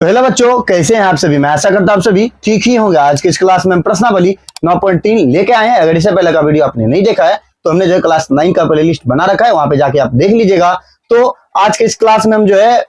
तो हेलो बच्चों, कैसे हैं आप सभी। मैं आशा करता हूं आप सभी ठीक ही होंगे। आज की इस क्लास में हम प्रश्नावली 9.3 लेके आए हैं। अगर इससे पहले का वीडियो आपने नहीं देखा है तो हमने जो है क्लास 9 का प्लेलिस्ट बना रखा है, वहां पे जाके आप देख लीजिएगा। तो आज के इस क्लास में हम जो है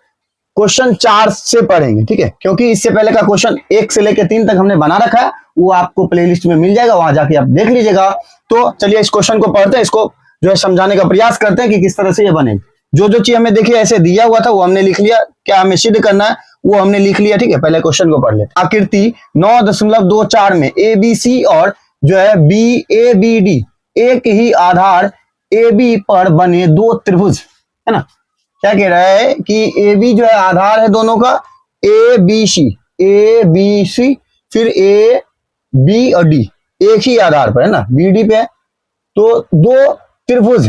क्वेश्चन 4 से पढ़ेंगे, ठीक है, क्योंकि इससे पहले का क्वेश्चन 1 से लेकर 3 तक हमने बना रखा है, वो आपको प्लेलिस्ट में मिल जाएगा, वहां जाके आप देख लीजिएगा। तो चलिए इस क्वेश्चन को पढ़ते हैं, इसको जो है समझाने का प्रयास करते हैं कि किस तरह से ये बने। जो जो चीज हमें देखिए ऐसे दिया हुआ था वो हमने लिख लिया, क्या हमें सिद्ध करना है वो हमने लिख लिया, ठीक है। पहले क्वेश्चन को पढ़ ले। आकृति 9.24 में ए बी सी और जो है बी ए बी डी एक ही आधार ए बी पर बने दो त्रिभुज, है ना। क्या कह रहा है कि ए बी जो है आधार है दोनों का, ए बी सी, फिर ए बी और डी एक ही आधार पर है ना, बी डी पे है। तो दो त्रिभुज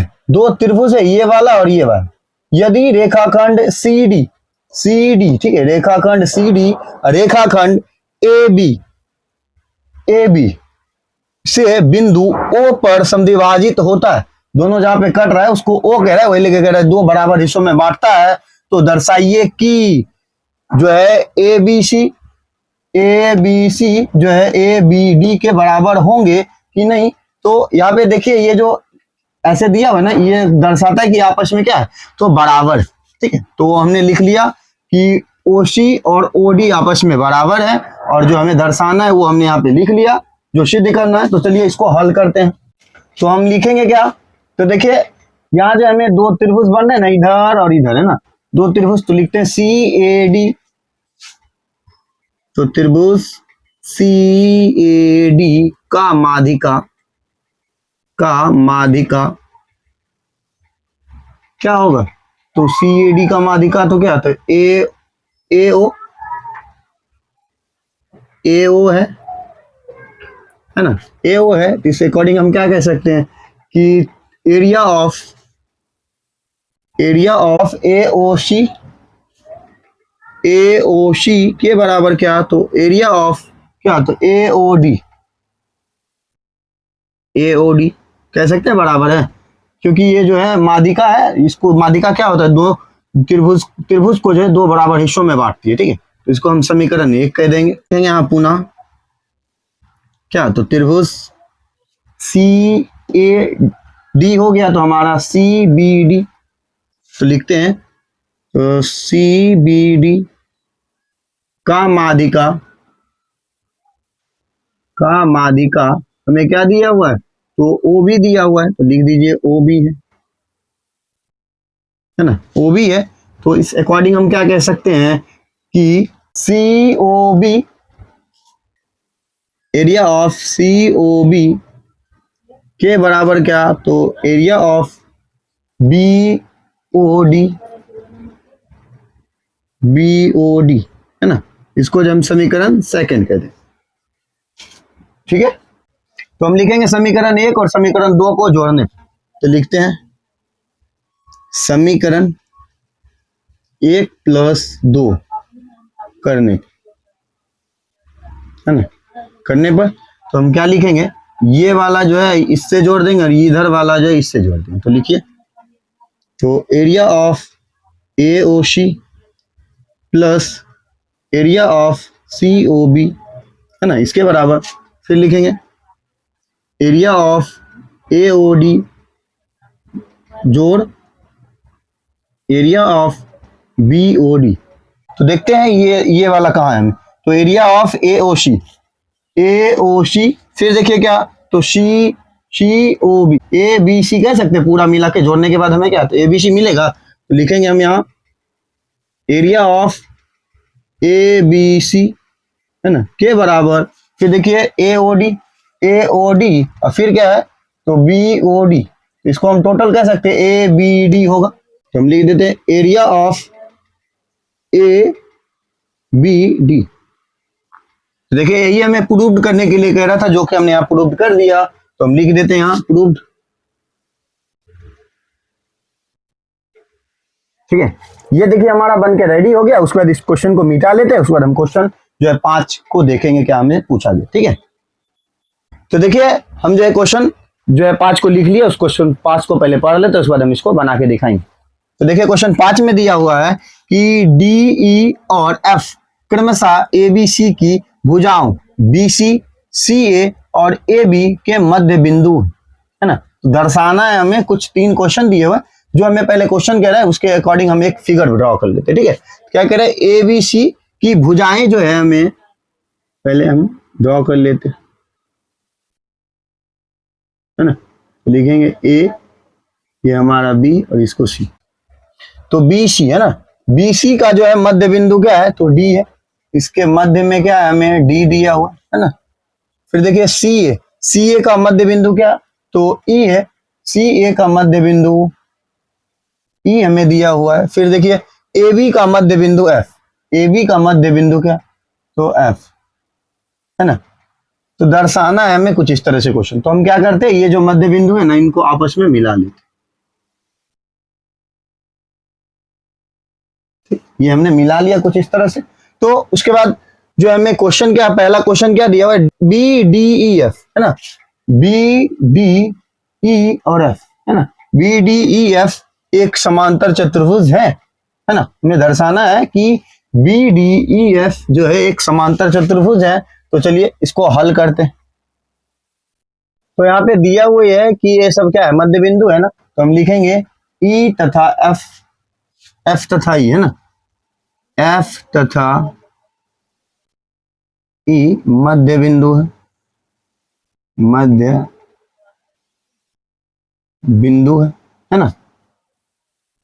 है, ये वाला और ये वाला। यदि रेखाखंड सी डी, ठीक है, रेखाखंड सी डी रेखाखंड ए बी से बिंदु ओ पर समद्विभाजित होता है। दोनों जहां पे कट रहा है उसको ओ कह रहा है, वही लेके कह रहा है दो बराबर हिस्सों में बांटता है। तो दर्शाइए कि जो है ए बी सी जो है ए बी डी के बराबर होंगे कि नहीं। तो यहाँ पे देखिए ये जो ऐसे दिया हुआ है ना, ये दर्शाता है कि आपस में क्या है, तो बराबर, ठीक है। तो हमने लिख लिया कि ओसी और ओडी आपस में बराबर है, और जो हमें दर्शाना है वो हमने यहाँ पे लिख लिया, जो सिद्ध करना है। तो चलिए इसको हल करते हैं। तो हम लिखेंगे क्या, तो देखिए यहाँ जो हमें दो त्रिभुज बन रहे हैं ना, इधर और इधर, है ना, दो त्रिभुज। तो लिखते हैं सी ए डी। तो त्रिभुज सी ए डी का माध्यिका क्या होगा, तो सी ए डी का माध्यिका तो क्या होता है, ए ओ है ना, ए ओ है। तो इस अकॉर्डिंग हम क्या कह सकते हैं कि एरिया ऑफ ए ओ सी के बराबर क्या, तो एरिया ऑफ क्या, तो ए ओ डी कह सकते हैं बराबर है, क्योंकि ये जो है माध्यिका है। इसको माध्यिका क्या होता है, दो त्रिभुज को जो है दो बराबर हिस्सों में बांटती है, ठीक है। तो इसको हम समीकरण 1 कह देंगे। यहाँ पुनः क्या, तो त्रिभुज सी ए डी हो गया, तो हमारा सी बी डी। तो लिखते हैं तो सी बी डी का माध्यिका हमें क्या दिया हुआ है, तो ओ बी दिया हुआ है। तो लिख दीजिए ओ बी है ना, ओ बी है। तो इस अकॉर्डिंग हम क्या कह सकते हैं कि C O B, area of C O B के बराबर क्या, तो area of B O D है ना। इसको जो हम समीकरण 2 कहते हैं, ठीक है। तो हम लिखेंगे समीकरण 1 और समीकरण 2 को जोड़ने। तो लिखते हैं समीकरण 1 + 2 करने, है ना, करने पर तो हम क्या लिखेंगे, ये वाला जो है इससे जोड़ देंगे और इधर वाला जो है इससे जोड़ देंगे। तो लिखिए, तो area of A O C plus area of C O B, है ना, इसके बराबर। फिर लिखेंगे area of A O D जोड़ area of B O D. तो देखते हैं ये वाला कहाँ है। तो एरिया ऑफ ए ओ सी, फिर देखिए क्या, तो सी ओ बी, ए बी सी कह सकते हैं, पूरा मिला के जोड़ने के बाद हमें क्या, तो ए बी सी मिलेगा। तो लिखेंगे हम यहाँ area of A B C, है ना, के बराबर। फिर देखिए ए ओ डी और फिर क्या है, तो बी ओ डी। इसको हम टोटल कह सकते हैं ए बी डी होगा। तो हम लिख देते हैं area of A B D. देखिए यही हमें प्रूव्ड करने के लिए कह रहा था, जो कि हमने यहाँ प्रूव्ड कर दिया। तो हम लिख देते हैं यहाँ प्रूव्ड, ठीक है। ये देखिए हमारा बन के रेडी हो गया। उसके बाद इस क्वेश्चन को मिटा लेते हैं, उसके बाद हम क्वेश्चन जो है 5 को देखेंगे क्या हमें पूछा गया, ठीक है। तो देखिए हम जो है क्वेश्चन जो है 5 को लिख लिया, उस क्वेश्चन 5 को पहले पढ़ लेते हैं, उसके बाद हम इसको बना के दिखाएंगे। तो देखिए क्वेश्चन 5 में दिया हुआ है कि डी ई और एफ क्रमशः ABC की भुजाओं BC, CA और AB के मध्य बिंदु, है ना। तो दर्शाना है हमें, कुछ 3 क्वेश्चन दिए हुए, जो हमें पहले क्वेश्चन कह रहा है उसके अकॉर्डिंग हम एक फिगर ड्रॉ कर लेते हैं, ठीक है। क्या कह रहे हैं, ABC की भुजाएं जो है हमें पहले हम ड्रॉ कर लेते हैं, है ना। तो लिखेंगे A, ये हमारा B और इसको C। तो BC है ना, BC का जो है मध्य बिंदु क्या है, तो D है। इसके मध्य में क्या है, हमें D दिया हुआ है ना। फिर देखिए CA, CA का मध्य बिंदु क्या, तो E है। CA का मध्य बिंदु E हमें दिया हुआ है। फिर देखिए AB का मध्य बिंदु F, AB का मध्य बिंदु क्या, तो F, है ना। तो दर्शाना है हमें कुछ इस तरह से क्वेश्चन। तो हम क्या करते हैं, ये जो मध्य बिंदु है ना, इनको आपस में मिला लेते, ये हमने मिला लिया कुछ इस तरह से। तो उसके बाद जो हमें क्वेश्चन क्या, पहला क्वेश्चन क्या दिया हुआ है, BDEF, है ना। BDE और F, है ना। BDEF एक समांतर चतुर्भुज है ना। हमें दर्शाना है कि BDEF जो है एक समांतर चतुर्भुज है। तो चलिए इसको हल करते हैं। तो यहाँ पे दिया हुआ है कि ये सब क्या है, मध्य बिंदु है ना। तो हम लिखेंगे E तथा F तथा E, है ना। F तथा E मध्य बिंदु है, मध्य बिंदु है ना।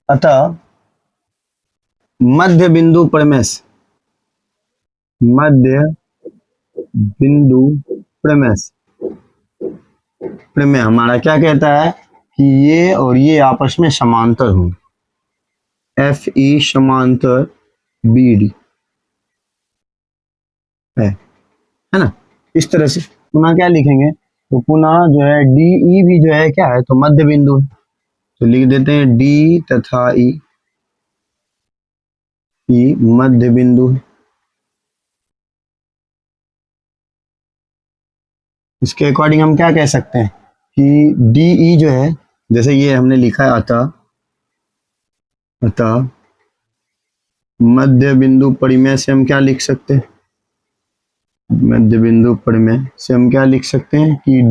अतः मध्य बिंदु प्रमेय से, मध्य बिंदु प्रमेय से, प्रमेय हमारा क्या कहता है कि ये और ये आपस में समांतर हों, FE समांतर BD है ना। इस तरह से पुनः क्या लिखेंगे, तो पुनः जो है DE भी जो है क्या है, तो मध्य बिंदु है। तो लिख देते हैं D तथा E मध्य बिंदु है। इसके अकॉर्डिंग हम क्या कह सकते हैं कि DE जो है, जैसे ये हमने लिखा है, अतः मध्य बिंदु परिमेय से हम क्या लिख सकते हैं, मध्य बिंदु परिमेय से हम क्या लिख सकते हैं कि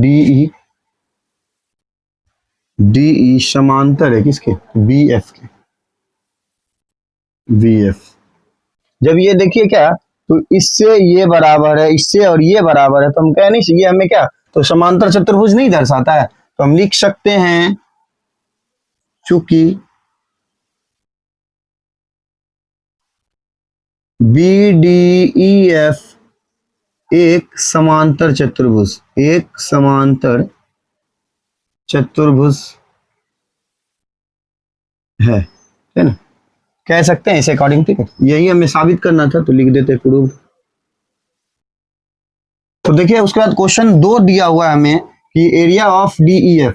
DE समांतर है किसके, BF के, VF। जब ये देखिए क्या, तो इससे ये बराबर है, इससे और ये बराबर है, तो हम कह नहीं चाहिए हमें क्या, तो समांतर चतुर्भुज नहीं दर्शाता है। तो हम लिख सकते हैं चूंकि BDEF एक समांतर चतुर्भुज, एक समांतर चतुर्भुज है ना, कह सकते हैं इस अकॉर्डिंग, ठीक है। यही हमें साबित करना था, तो लिख देते प्रूव। तो देखिए उसके बाद क्वेश्चन 2 दिया हुआ है हमें कि एरिया ऑफ DEF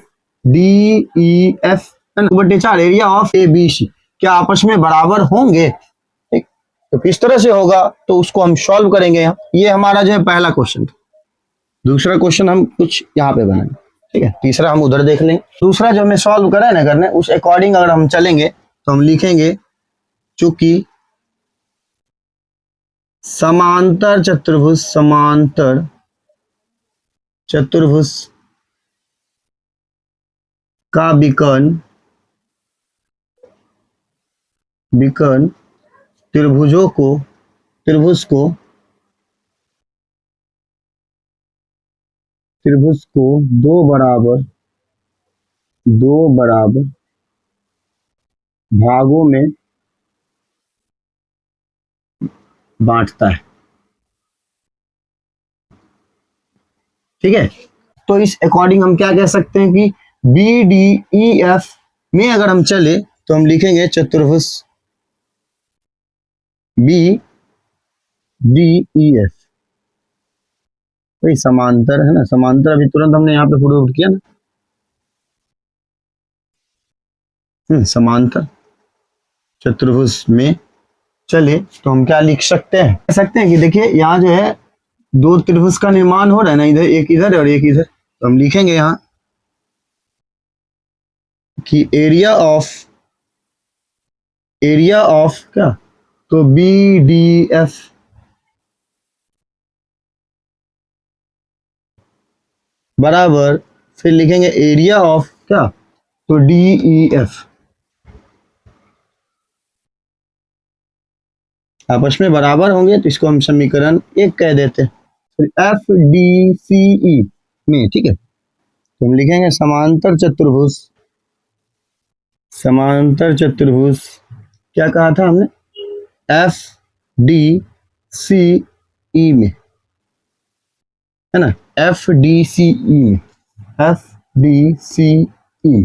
बटे 4 एरिया ऑफ ABC क्या आपस में बराबर होंगे, ठीक। तो किस तरह से होगा, तो उसको हम सॉल्व करेंगे यहाँ। ये हमारा जो है पहला क्वेश्चन था। दूसरा क्वेश्चन हम कुछ यहाँ पे बनाएंगे, ठीक है। तीसरा हम उधर देख लेंगे। दूसरा जो हमें सॉल्व करा है ना करने, उस अकॉर्डिंग अगर हम चलेंगे तो हम लिखेंगे चूंकि समांतर चतुर्भुज का विकर्ण त्रिभुज को दो बराबर भागों में बांटता है, ठीक है। तो इस अकॉर्डिंग हम क्या कह सकते हैं कि BDEF में अगर हम चले तो हम लिखेंगे चतुर्भुज BDEF भाई समांतर है ना, समांतर अभी तुरंत हमने यहाँ पे प्रूव किया ना, समांतर चतुर्भुज में चले तो हम क्या लिख सकते हैं, कह सकते हैं कि देखिए यहाँ जो है 2 त्रिभुज का निर्माण हो रहा है ना, इधर एक इधर और एक इधर। तो हम लिखेंगे यहाँ कि एरिया ऑफ क्या, तो BDF बराबर, फिर लिखेंगे एरिया ऑफ क्या, तो डी ई एफ, आपस में बराबर होंगे तो इसको हम समीकरण 1 कह देते हैं। फिर एफ डी सी ई में, ठीक है, तो हम लिखेंगे समांतर चतुर्भुज, समांतर चतुर्भुज क्या कहा था हमने, एफ डी सी ई में, है ना, एफ डी सी ई में, एफ डी सी ई।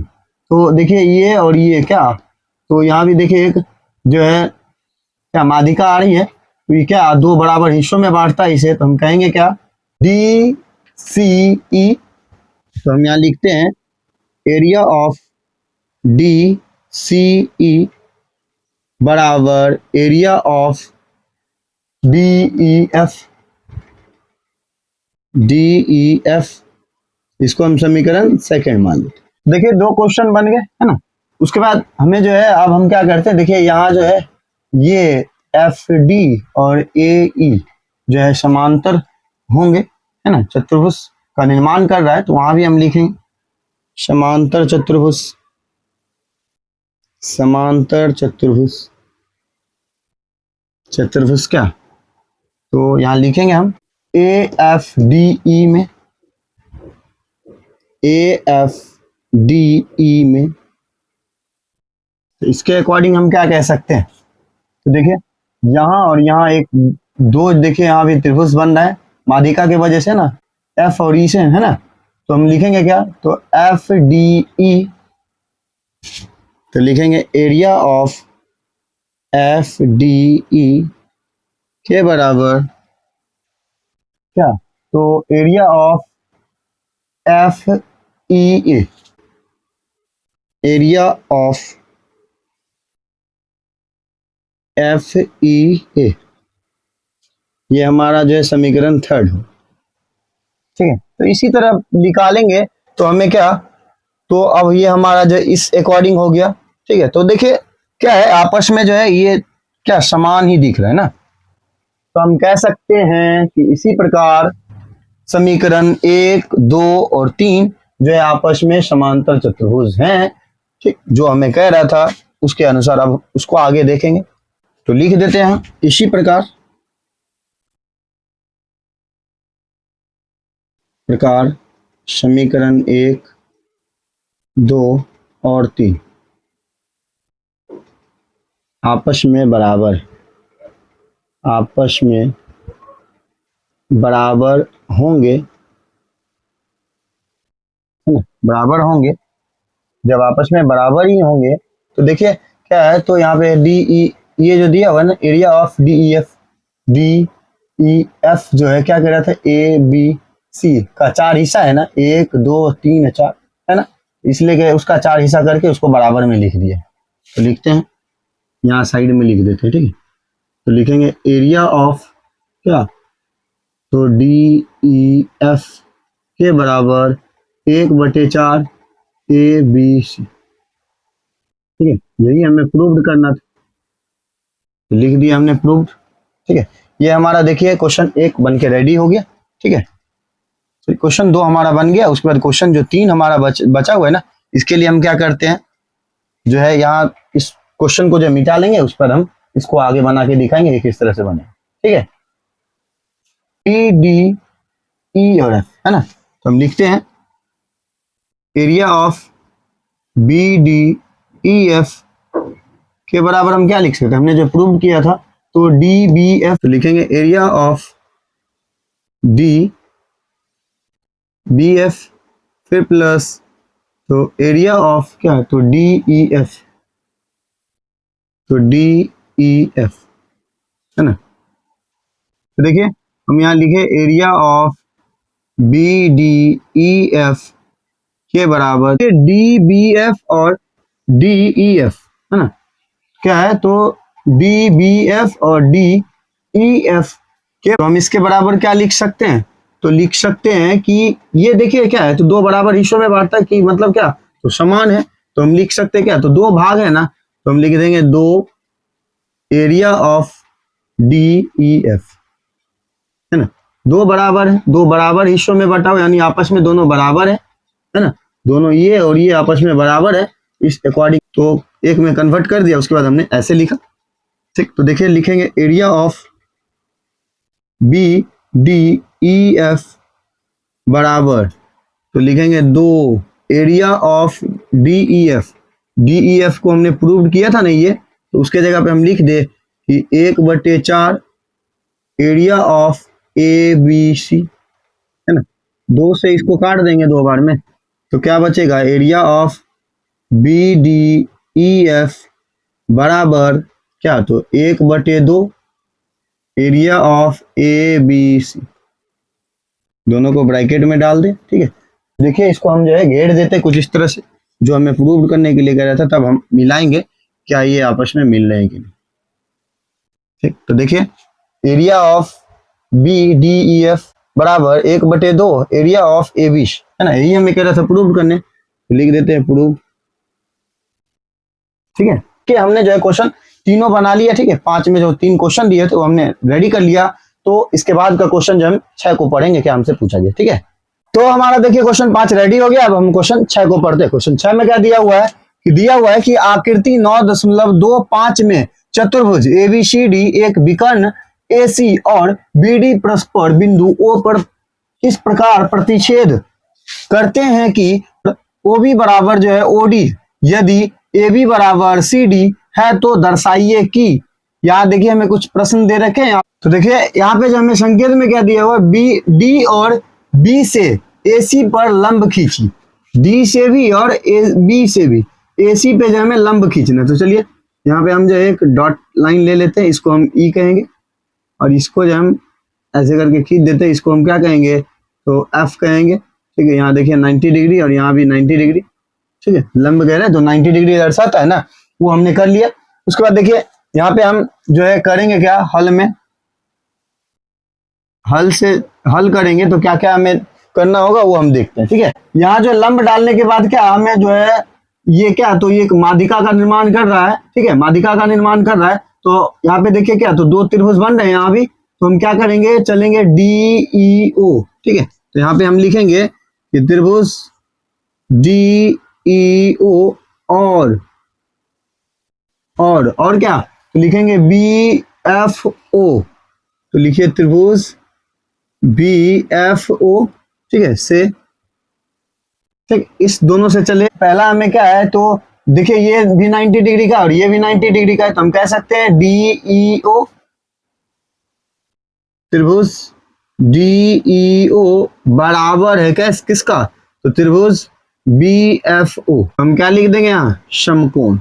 तो देखिए ये और ये क्या, तो यहाँ भी देखिए एक जो है क्या माध्यिका आ रही है, तो ये क्या दो बराबर हिस्सों में बांटता है इसे, तो हम कहेंगे क्या, डी सी ई। तो हम यहाँ लिखते हैं एरिया ऑफ डी सी ई बराबर area of D E F, D E F, इसको हम समीकरण 2 मान लेते। देखिए 2 क्वेश्चन बन गए, है ना। उसके बाद हमें जो है अब हम क्या करते हैं, देखिए यहाँ जो है ये एफ डी और ए ई जो है समांतर होंगे, है ना, चतुर्भुज का निर्माण कर रहा है, तो वहां भी हम लिखेंगे समांतर चतुर्भुज, समांतर चतुर्भुज, चतुर्भुज क्या, तो यहाँ लिखेंगे हम ए एफ डी ई में, ए एफ डी ई में, तो इसके अकॉर्डिंग हम क्या कह सकते हैं, तो देखिए यहाँ और यहाँ एक दो, देखिए यहाँ भी त्रिभुज बन रहा है माध्यिका की वजह से ना, एफ और ई से, है ना, तो हम लिखेंगे क्या, तो एफ डी ई, तो लिखेंगे area of F D E के बराबर क्या, तो area of F E A, area of F E A, ये हमारा जो है समीकरण 3 हो, ठीक है। तो इसी तरह निकालेंगे तो हमें क्या, तो अब ये हमारा जो इस अकॉर्डिंग हो गया, ठीक है। तो देखिए क्या है आपस में जो है ये क्या समान ही दिख रहा है ना, तो हम कह सकते हैं कि इसी प्रकार समीकरण 1, 2 और 3 जो है आपस में समांतर चतुर्भुज हैं, ठीक, जो हमें कह रहा था उसके अनुसार अब उसको आगे देखेंगे। तो लिख देते हैं इसी प्रकार समीकरण 1, 2 और 3 आपस में बराबर, आपस में बराबर होंगे, है ना, बराबर होंगे। जब आपस में बराबर ही होंगे तो देखिए क्या है, तो यहाँ पे डी ई, ये जो दिया हुआ है ना area of D E F, D E F जो है क्या कह रहा था, ए बी सी का 4 हिस्सा है ना, 1 2 3 4, है ना, इसलिए कि उसका 4 हिस्सा करके उसको बराबर में लिख दिया। तो लिखते हैं यहाँ साइड में लिख देते हैं, ठीक है। तो लिखेंगे एरिया ऑफ क्या, तो डी ई एफ के बराबर 1/4 ए बी सी, ठीक है, यही हमें प्रूव्ड करना था, तो लिख दिया हमने प्रूव्ड, ठीक है। ये हमारा देखिए क्वेश्चन 1 बन के रेडी हो गया, ठीक है। तो क्वेश्चन 2 हमारा बन गया। उसके बाद क्वेश्चन जो 3 हमारा बचा हुआ है ना, इसके लिए हम क्या करते हैं, जो है यहाँ इस क्वेश्चन को जो मिटा लेंगे उस पर हम इसको आगे बना के दिखाएंगे कि किस तरह से बने, ठीक है। पी डी ई और एफ, है ना, तो हम लिखते हैं area of B D E F के बराबर हम क्या लिख सकते हैं, हमने जो प्रूव किया था, तो डी बी एफ, तो लिखेंगे area of D B F, फिर प्लस, तो एरिया ऑफ क्या, तो डी ई एफ, तो डी ई एफ, है ना। तो देखिए हम यहाँ लिखे area of B D E F के बराबर डी बी एफ और डी ई एफ, है ना, क्या है, तो डी बी एफ और डी ई एफ के, तो हम इसके बराबर क्या लिख सकते हैं, तो लिख सकते हैं कि ये देखिए क्या है, तो 2 बराबर हिस्सों में बांटता है कि मतलब क्या, तो समान है, तो हम लिख सकते हैं क्या, तो 2 भाग है ना, तो हम लिख देंगे 2 area of D E F, है ना, दो बराबर है, दो बराबर हिस्सों में बटा हुआ, यानी आपस में दोनों बराबर है ना, दोनों ये और ये आपस में बराबर है, इस अकॉर्डिंग तो एक में कन्वर्ट कर दिया, उसके बाद हमने ऐसे लिखा। ठीक, तो देखिए लिखेंगे area of B D E F बराबर, तो लिखेंगे 2 area of D E F को हमने प्रूव किया था ना ये, तो उसके जगह पे हम लिख दे कि 1/4 area of A B C, है ना, 2 से इसको काट देंगे 2 बार में, तो क्या बचेगा area of B D E F बराबर क्या, तो 1/2 area of A B C, दोनों को ब्रैकेट में डाल दे। ठीक है, देखिए इसको हम जो है घेर देते कुछ इस तरह से, जो हमें प्रूव करने के लिए कह रहा था, तब हम मिलाएंगे क्या ये आपस में मिल रहे हैं कि नहीं। ठीक, तो देखिए area of B D E F बराबर 1/2 एरिया ऑफ ए बी, है ना, यही हमें कह रहा था प्रूव करने, तो लिख देते हैं प्रूव। ठीक है, कि हमने जो है क्वेश्चन तीनों बना लिया। ठीक है, 5 में जो 3 क्वेश्चन दिए थे वो हमने रेडी कर लिया, तो इसके बाद का क्वेश्चन जो हम 6 को पढ़ेंगे क्या हमसे पूछा गया। ठीक है, तो हमारा देखिए क्वेश्चन 5 रेडी हो गया, अब हम क्वेश्चन 6 को पढ़ते हैं। क्वेश्चन 6 में क्या दिया हुआ है कि आकृति 9.25 में चतुर्भुज एबीसीडी एक विकर्ण एसी और बीडी परस्पर बिंदु ओ पर इस प्रकार प्रतिच्छेद करते हैं कि ओबी बराबर जो है ओडी, यदि एबी बराबर सीडी है तो दर्शाइए कि, यहाँ देखिए हमें कुछ प्रश्न दे रखे हैं, तो देखिए यहाँ पे जो हमें संकेत में क्या दिया हुआ है, बी डी और बी से एसी पर लंब खींची, डी से भी और बी से भी एसी पे जो हमें लंब खींचना। तो चलिए यहाँ पे हम जो एक डॉट लाइन ले लेते हैं, इसको हम ई कहेंगे, और इसको जो हम ऐसे करके खींच देते हैं, इसको हम क्या कहेंगे, तो एफ कहेंगे। ठीक है, यहाँ देखिए 90 डिग्री और यहाँ भी 90 डिग्री। ठीक है, लंब कह रहे हैं तो 90 डिग्री दर्शाता है ना, वो हमने कर लिया। उसके बाद देखिए यहाँ पे हम जो है करेंगे क्या, हल में, हल से हल करेंगे तो क्या क्या हमें करना होगा वो हम देखते हैं। ठीक है, यहाँ जो लंब डालने के बाद क्या हमें जो है ये क्या, तो ये एक माध्यिका का निर्माण कर रहा है। ठीक है, माध्यिका का निर्माण कर रहा है, तो यहाँ पे देखिए क्या, तो 2 त्रिभुज बन रहे हैं यहाँ भी, तो हम क्या करेंगे, चलेंगे डी ई ओ। ठीक है, तो यहाँ पे हम लिखेंगे कि त्रिभुज डी ई ओ और क्या, तो लिखेंगे बी एफ ओ, तो लिखिए त्रिभुज बी एफ ओ। ठीक है, से ठीक, इस दोनों से चले, पहला हमें क्या है, तो देखिए ये भी 90 डिग्री का और ये भी 90 डिग्री का है, तो हम कह सकते हैं डी ई ओ, त्रिभुज डी ई ओ बराबर है क्या किसका, तो त्रिभुज बी एफ ओ, हम क्या लिख देंगे यहाँ, समकोण।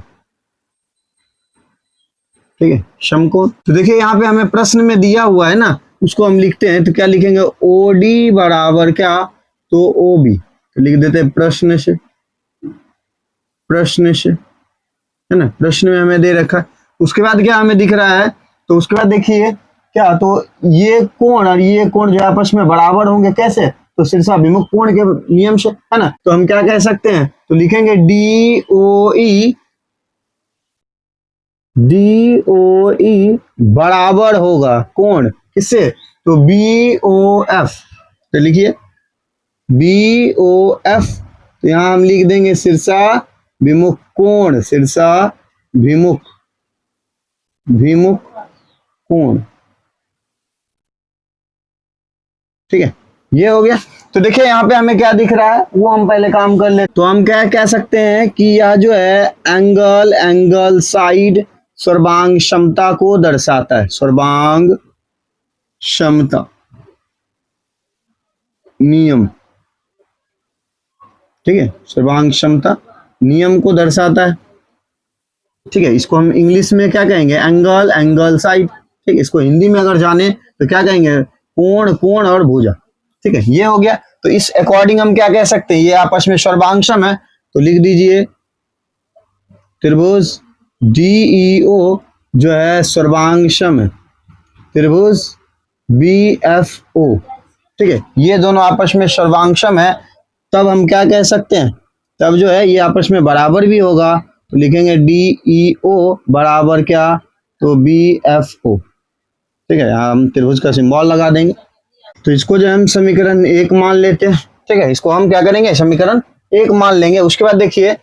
ठीक है, समकोण। तो देखिए यहाँ पे हमें प्रश्न में दिया हुआ है ना, उसको हम लिखते हैं, तो क्या लिखेंगे, ओ डी बराबर क्या, तो ओ बी, तो लिख देते हैं प्रश्न से, है ना, प्रश्न में हमें दे रखा है। उसके बाद क्या हमें दिख रहा है, तो उसके बाद देखिए क्या, तो ये कोण और ये कोण जो आपस में बराबर होंगे कैसे, तो शीर्षाभिमुख कोण के नियम से, है ना, तो हम क्या कह सकते हैं, तो लिखेंगे डी ओ ई बराबर होगा कोण किससे, तो बी ओ एफ, तो लिखिए बी ओ एफ, तो यहां हम लिख देंगे शीर्षा विमुख कोण, शीर्षा विमुख कोण। ठीक है, ये हो गया। तो देखिए यहाँ पे हमें क्या दिख रहा है, वो हम पहले काम कर ले, तो हम क्या कह सकते हैं कि यह जो है एंगल साइड सर्वांग क्षमता को दर्शाता है, सर्वांग क्षमता नियम। ठीक है, सर्वांग क्षमता नियम को दर्शाता है। ठीक है, इसको हम इंग्लिश में क्या कहेंगे, एंगल साइड। ठीक है, इसको हिंदी में अगर जाने तो क्या कहेंगे, कोण और भुजा। ठीक है, ये हो गया। तो इस अकॉर्डिंग हम क्या कह सकते हैं, ये आपस में सर्वांगसम है, तो लिख दीजिए त्रिभुज डीईओ जो है सर्वांगसम है, त्रिभुज बीएफओ। ठीक है, ये दोनों आपस में सर्वांगसम है, तब हम क्या कह सकते हैं, तब जो है ये आपस में बराबर भी होगा, तो लिखेंगे डीईओ बराबर क्या, तो बीएफओ। ठीक है, यहाँ हम त्रिभुज का सिंबल लगा देंगे। तो इसको जो हम समीकरण 1 मान लेते हैं, ठीक है। इसको हम क्या करेंगे, समीकरण 1 मान लेंगे। उसके बाद देखिए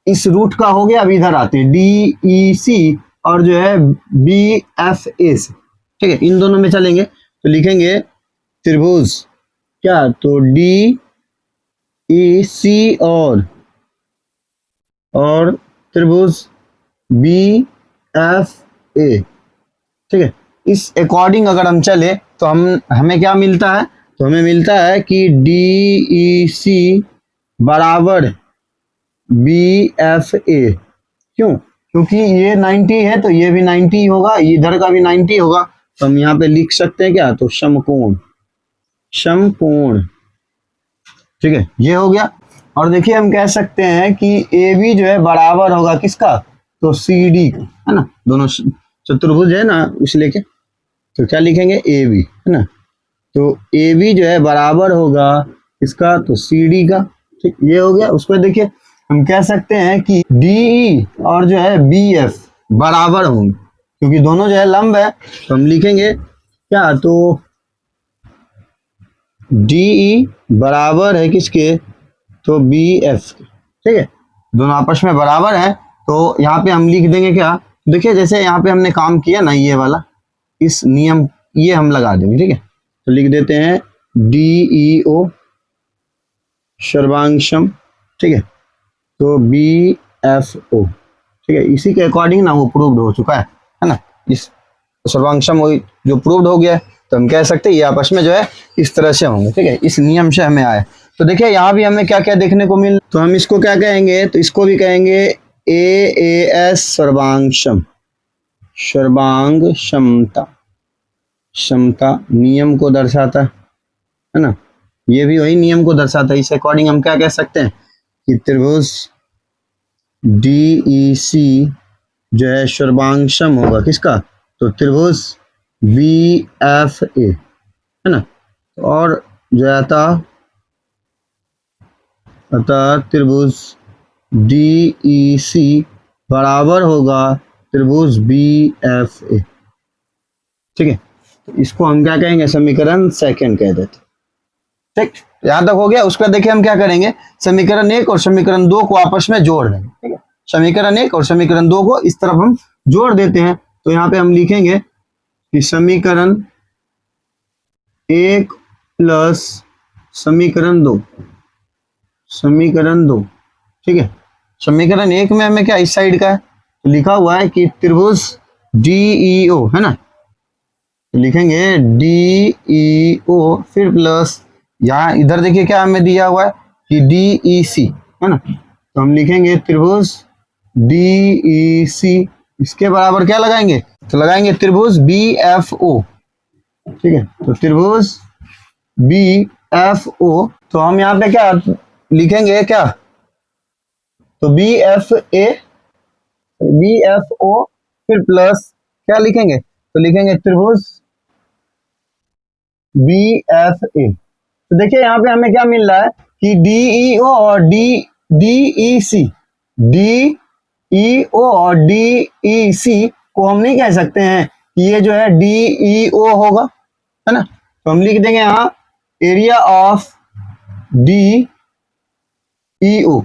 इस रूट का हो गया, अब इधर आते हैं DEC और जो है BFA से, ठीक है, इन दोनों में चलेंगे। तो लिखेंगे त्रिभुज क्या, तो DEC और त्रिभुज BFA, ठीक है। इस अकॉर्डिंग अगर हम चले तो हमें क्या मिलता है, तो हमें मिलता है कि DEC बराबर BFA। क्यों, क्योंकि ये 90 है तो ये भी 90 होगा, इधर का भी 90 होगा। तो हम यहाँ पे लिख सकते हैं क्या, तो समकोण, ठीक है, ये हो गया। और देखिए हम कह सकते हैं कि AB जो है बराबर होगा किसका, तो CD का, है ना। दोनों चतुर्भुज है ना, इसलिए के तो क्या लिखेंगे AB, है ना। तो AB जो है बराबर होगा इसका, तो CD का, ठीक, ये हो गया। उसमें देखिए हम कह सकते हैं कि DE और जो है BF बराबर होंगे, क्योंकि दोनों जो है लंब है। तो हम लिखेंगे क्या, तो DE बराबर है किसके, तो BF, ठीक है, दोनों आपस में बराबर है। तो यहाँ पे हम लिख देंगे क्या, देखिए जैसे यहाँ पे हमने काम किया ना, ये वाला इस नियम ये हम लगा देंगे, ठीक है। तो लिख देते हैं DEO सर्वांशम, ठीक है, तो BFO, ठीक है। इसी के अकॉर्डिंग ना वो प्रूव्ड हो चुका है ना, इस सर्वांशम जो प्रूव्ड हो गया है। तो हम कह सकते हैं ये आपस में जो है इस तरह से होंगे, ठीक है, इस नियम से हमें आया। तो देखिए यहाँ भी हमें क्या क्या देखने को मिल, तो हम इसको क्या कहेंगे, तो इसको भी कहेंगे AAS सर्वांशम, सर्वांग क्षमता नियम को दर्शाता है ना, ये भी वही नियम को दर्शाता है। इस अकॉर्डिंग हम क्या कह सकते हैं कि त्रिभुज DEC जो है सर्वांशम होगा किसका, तो त्रिभुज BFA, है ना। और जो अतः त्रिभुज DEC बराबर होगा त्रिभुज BFA, ठीक है। तो इसको हम क्या कहेंगे, समीकरण 2 कह देते, ठीक, यहां तक हो गया। उसके बाद देखिए हम क्या करेंगे, समीकरण 1 और समीकरण 2 को आपस में जोड़ देंगे, ठीक है। समीकरण 1 और समीकरण 2 को इस तरफ हम जोड़ देते हैं। तो यहाँ पे हम लिखेंगे कि समीकरण 1 प्लस समीकरण 2, ठीक है। समीकरण 1 में हमें क्या, इस साइड का है, तो लिखा हुआ है कि त्रिभुज DEO, है ना, तो लिखेंगे DEO, फिर प्लस यहाँ इधर देखिए क्या हमें दिया हुआ है कि DEC, है ना। तो हम लिखेंगे त्रिभुज DEC, इसके बराबर क्या लगाएंगे, तो लगाएंगे त्रिभुज BFO, ठीक है। तो त्रिभुज BFO, तो हम यहाँ पे क्या लिखेंगे क्या, तो BFO फिर प्लस क्या लिखेंगे, तो लिखेंगे त्रिभुज BFA। तो देखिए यहाँ पे हमें क्या मिल रहा है कि DEO और DEC को हम नहीं कह सकते हैं कि ये जो है DEO होगा, है ना। तो हम लिख देंगे यहाँ एरिया ऑफ DEO,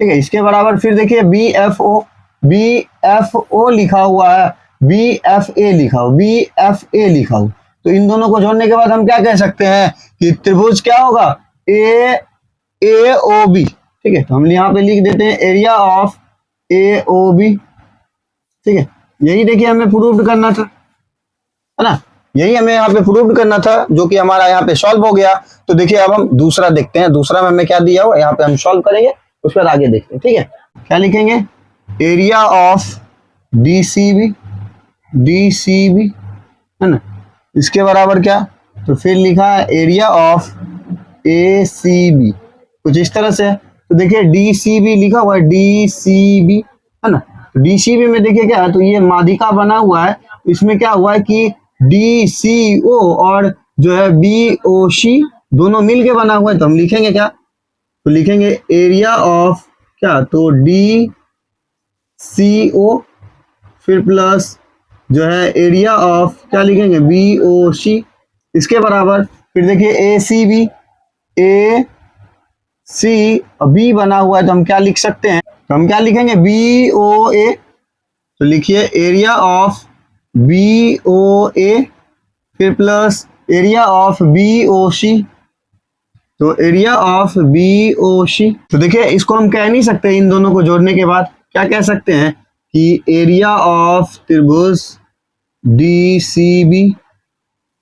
ठीक है। इसके बराबर फिर देखिए BFO लिखा हुआ है, BFA लिखा हो। तो इन दोनों को जोड़ने के बाद हम क्या कह सकते हैं कि त्रिभुज क्या होगा, AOB, ठीक है। तो हम यहाँ पे लिख देते हैं एरिया ऑफ AOB, ठीक है। यही देखिए हमें प्रूव करना था, है ना, यही हमें यहाँ पे प्रूव करना था, जो कि हमारा यहाँ पे सॉल्व हो गया। तो देखिए अब हम दूसरा देखते हैं, दूसरा में हमें क्या दिया हुआ, यहाँ पे हम सॉल्व करेंगे, उसके बाद आगे देखते हैं, ठीक है। क्या लिखेंगे, एरिया ऑफ DCB, है ना, इसके बराबर क्या, तो फिर लिखा है एरिया ऑफ ACB, कुछ इस तरह से। तो देखिए DCB लिखा हुआ है, DCB, है ना। तो DCB में देखिए क्या है, तो ये माध्यिका बना हुआ है, इसमें क्या हुआ है कि DCO और जो है BOC दोनों मिलके बना हुआ है। तो हम लिखेंगे क्या, तो लिखेंगे एरिया ऑफ क्या, तो DCO फिर प्लस जो है एरिया ऑफ क्या लिखेंगे, BOC, इसके बराबर। फिर देखिए ए सी बी, ए सी बी बना हुआ है तो हम क्या लिख सकते हैं, तो हम क्या लिखेंगे बी ओ ए। तो लिखिए area of B O A, फिर plus area of B O C. तो area of B O C, तो देखिए इसको हम कह नहीं सकते, इन दोनों को जोड़ने के बाद क्या कह सकते हैं कि एरिया ऑफ त्रिभुज डी सी बी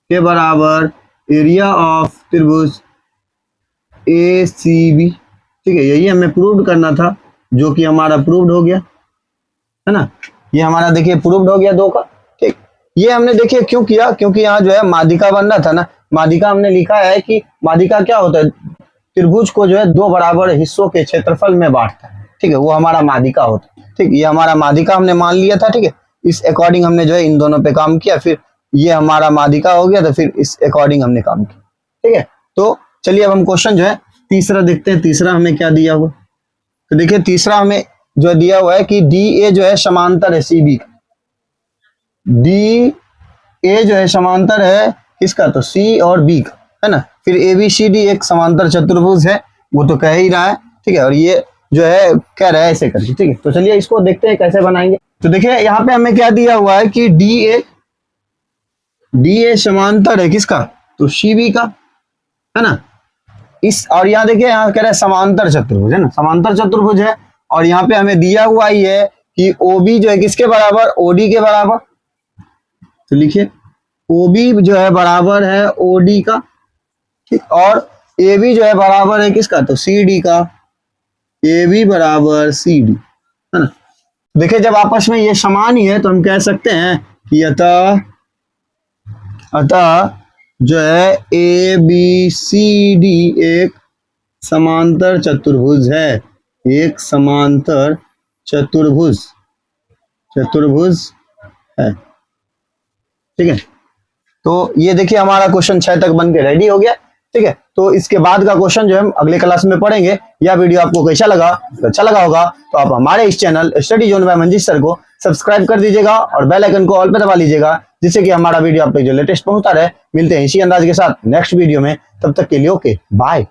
के बराबर एरिया ऑफ त्रिभुज ए सी बी। ठीक है, यही हमें प्रूव करना था, जो कि हमारा प्रूव्ड हो गया है ना। ये हमारा देखिए प्रूव्ड हो गया 2 का। ठीक, ये हमने देखिए क्यों किया, क्योंकि यहाँ जो है माध्यिका बन रहा था ना। माध्यिका हमने लिखा है कि माध्यिका क्या होता है, त्रिभुज को जो है 2 बराबर हिस्सों के क्षेत्रफल में बांटता है। ठीक है, वो हमारा माध्यिका होता है। ठीक, ये हमारा माध्यिका हमने मान लिया था। ठीक है, इस अकॉर्डिंग हमने जो है इन दोनों पे काम किया, फिर ये हमारा माध्यिका हो गया, तो फिर इस अकॉर्डिंग हमने काम किया। ठीक है, तो चलिए अब हम क्वेश्चन जो है तीसरा देखते हैं। तीसरा हमें क्या दिया हुआ, तो देखिए तीसरा हमें जो दिया हुआ है कि डी ए जो है समांतर है सी बी का। डी ए जो है समांतर है किसका, तो सी और बी का, है ना। फिर ए बी सी डी एक समांतर चतुर्भुज है, वो तो कह ही रहा है। ठीक है, और ये जो है कह रहा है ऐसे करके। ठीक है, तो चलिए इसको देखते हैं कैसे बनाएंगे। तो देखिए यहाँ पे हमें क्या दिया हुआ है कि डी ए समांतर है किसका, तो सी बी का, है ना। इस और यहाँ देखिए यहाँ कह रहा है समांतर चतुर्भुज, है ना, समांतर चतुर्भुज है। और यहाँ पे हमें दिया हुआ ही है कि OB जो है किसके बराबर, OD के बराबर। तो लिखिए OB जो है बराबर है OD का। ठीक, और AB जो है बराबर है किसका, तो CD का। AB बराबर CD, है ना। देखिए जब आपस में ये समान ही है तो हम कह सकते हैं कि अतः जो है ABCD एक समांतर चतुर्भुज है, एक समांतर चतुर्भुज है। ठीक है, तो ये देखिए हमारा क्वेश्चन 6 तक बन के रेडी हो गया। ठीक है, तो इसके बाद का क्वेश्चन जो हम अगले क्लास में पढ़ेंगे। यह वीडियो आपको कैसा लगा, तो अच्छा लगा होगा तो आप हमारे इस channel study zone by Manjeet sir को सब्सक्राइब कर दीजिएगा और बेल आइकन को ऑल पे दबा लीजिएगा, जिससे कि हमारा वीडियो आप तक जो लेटेस्ट पहुंचता रहे। मिलते हैं इसी अंदाज के साथ नेक्स्ट वीडियो में, तब तक के लिए ओके बाय।